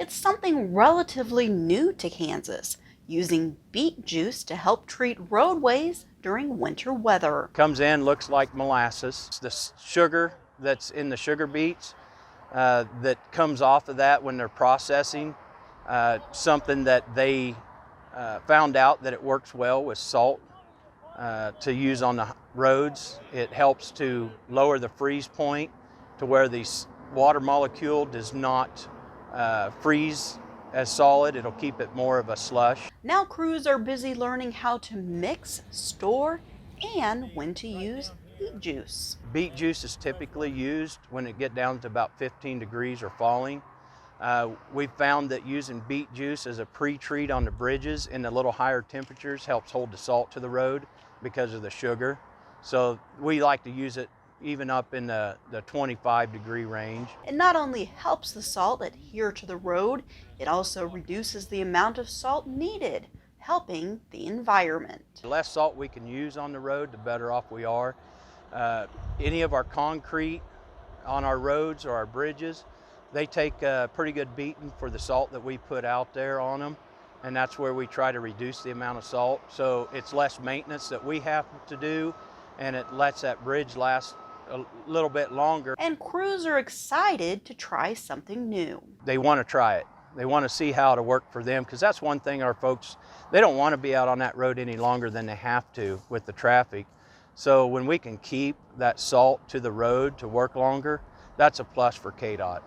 It's something relatively new to Kansas, using beet juice to help treat roadways during winter weather. Comes in, looks like molasses. The sugar that's in the sugar beets that comes off of that when they're processing, something that they found out that it works well with salt to use on the roads. It helps to lower the freeze point to where the water molecule does not freeze as solid. It'll keep it more of a slush. Now crews are busy learning how to mix, store, and when to use beet juice. Beet juice is typically used when it gets down to about 15 degrees or falling. We've found that using beet juice as a pre-treat on the bridges in the little higher temperatures helps hold the salt to the road because of the sugar. So we like to use it even up in the 25-degree range. It not only helps the salt adhere to the road, it also reduces the amount of salt needed, helping the environment. The less salt we can use on the road, the better off we are. Any of our concrete on our roads or our bridges, they take a pretty good beating for the salt that we put out there on them, and that's where we try to reduce the amount of salt. So it's less maintenance that we have to do, and it lets that bridge last a little bit longer. And crews are excited to try something new. They want to try it. They want to see how it'll work for them, because that's one thing our folks, they don't want to be out on that road any longer than they have to with the traffic. So when we can keep that salt to the road to work longer, that's a plus for KDOT.